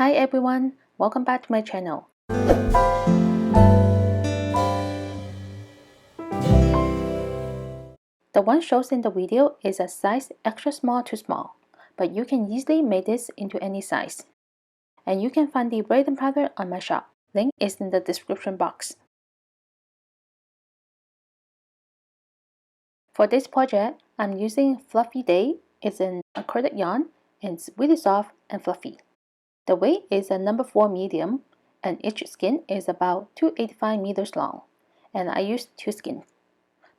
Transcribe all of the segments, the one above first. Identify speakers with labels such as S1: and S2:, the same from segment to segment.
S1: Hi everyone, welcome back to my channel. The one shown in the video is a size extra small to small, but you can easily make this into any size. And you can find the braiding pattern on my shop. Link is in the description box. For this project, I'm using Fluffy Day. It's an acrylic yarn and it's really soft and fluffy. The weight is a number 4 medium and each skein is about 285 meters long, and I used 2 skeins.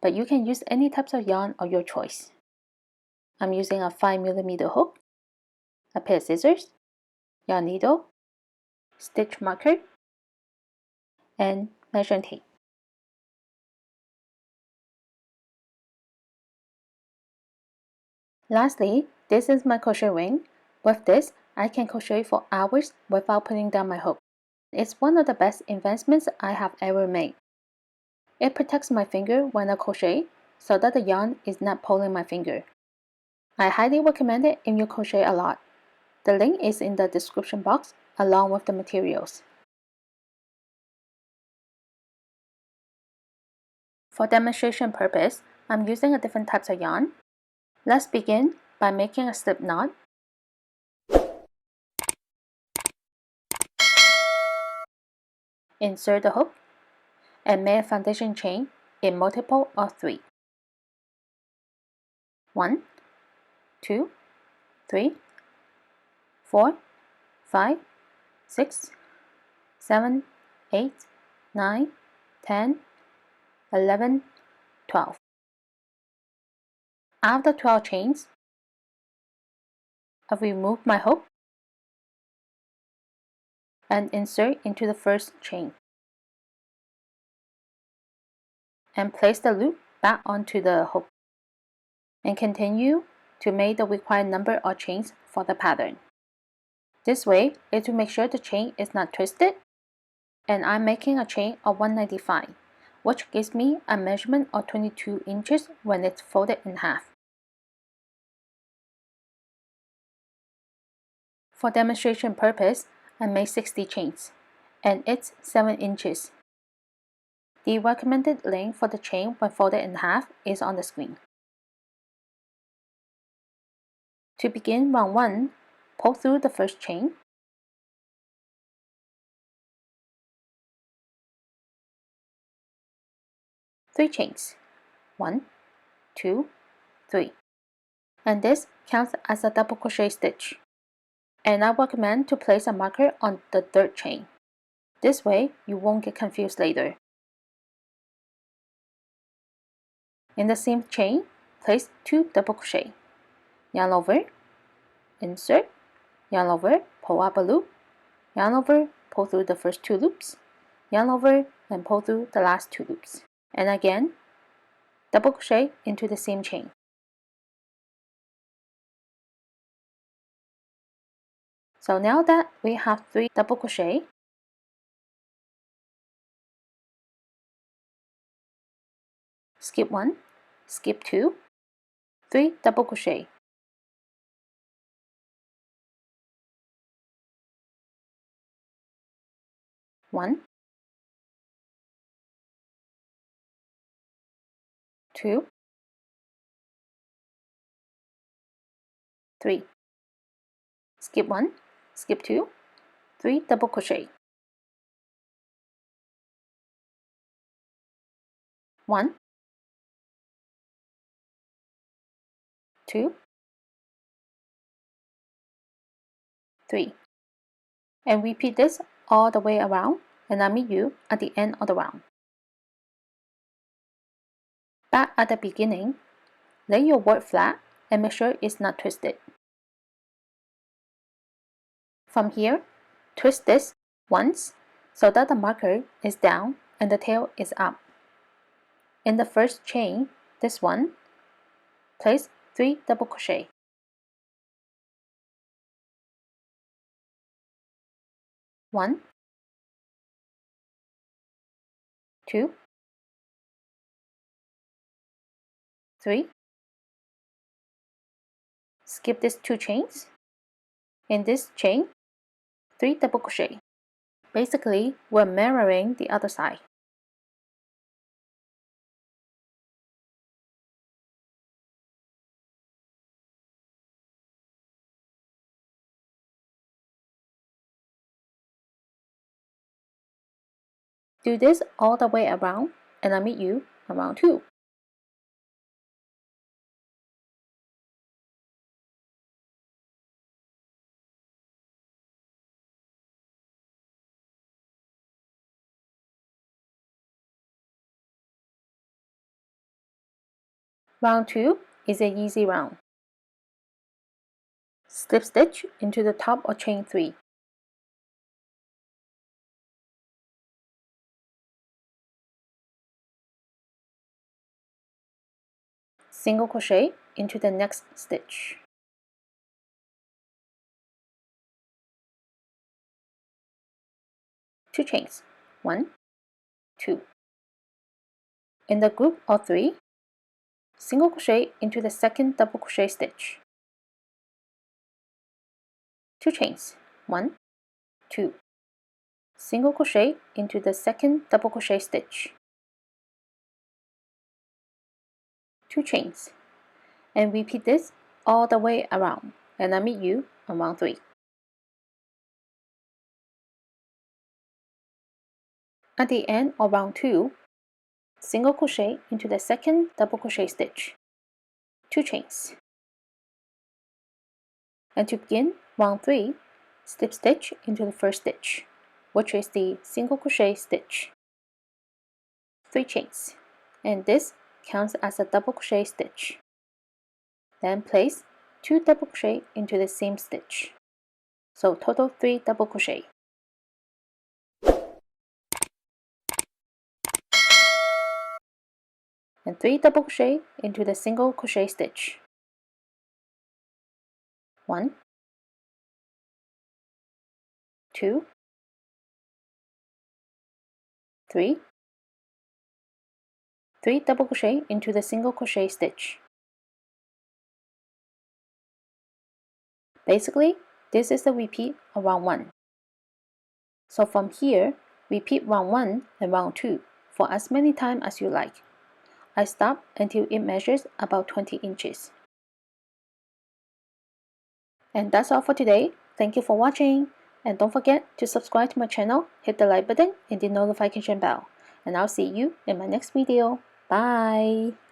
S1: But you can use any types of yarn of your choice. I'm using a 5mm hook, a pair of scissors, yarn needle, stitch marker, and measuring tape. Lastly, this is my crochet ring. With this, I can crochet for hours without putting down my hook. It's one of the best investments I have ever made. It protects my finger when I crochet so that the yarn is not pulling my finger. I highly recommend it if you crochet a lot. The link is in the description box along with the materials. For demonstration purpose, I'm using a different types of yarn. Let's begin by making a slip knot. Insert the hook and make a foundation chain in multiple of 3. 1, 2, 3, 4, 5, 6, 7, 8, 9, 10, 11, 12. After 12 chains, I remove my hook and insert into the first chain and place the loop back onto the hook and continue to make the required number of chains for the pattern. This way is to make sure the chain is not twisted, and I'm making a chain of 195, which gives me a measurement of 22 inches when it's folded in half. For demonstration purpose, I made 60 chains, and it's 7 inches. The recommended length for the chain when folded in half is on the screen. To begin round 1, pull through the first chain, three chains, 1, 2, 3, and this counts as a double crochet stitch. And I recommend to place a marker on the third chain. This way you won't get confused later. In the same chain, place 2 double crochet, yarn over, insert, yarn over, pull up a loop, yarn over, pull through the first 2 loops, yarn over, and pull through the last 2 loops, and again double crochet into the same chain. So now that we have 3 double crochet, skip 1, skip 2, 3 double crochet, 1, 2, 3, skip 1, skip 2, 3 double crochet, 1, 2, 3, and repeat this all the way around, and I'll meet you at the end of the round. Back at the beginning, lay your work flat and make sure it's not twisted. From here, twist this once so that the marker is down and the tail is up. In the first chain, this one, place 3 double crochet. 1, 2, 3, skip these 2 chains. In this chain, 3 double crochet. Basically, we're mirroring the other side. Do this all the way around, and I'll meet you on round 2. Round 2 is an easy round. Slip stitch into the top of chain 3. Single crochet into the next stitch. Two chains, 1, 2. In the group of 3, single crochet into the second double crochet stitch. Two chains, 1, 2. Single crochet into the second double crochet stitch. Two chains, and repeat this all the way around, and I'll meet you on round 3. At the end of round 2, single crochet into the second double crochet stitch. Two chains. And to begin round 3, slip stitch into the first stitch, which is the single crochet stitch. 3 chains, and this counts as a double crochet stitch. Then place 2 double crochet into the same stitch, so total 3 double crochet. And 3 double crochet into the single crochet stitch. 1, 2, 3, 3 double crochet into the single crochet stitch. Basically, this is the repeat of round 1. So from here, repeat round 1 and round 2 for as many times as you like. I stop until it measures about 20 inches. And that's all for today. Thank you for watching. And don't forget to subscribe to my channel, hit the like button and the notification bell. And I'll see you in my next video. Bye!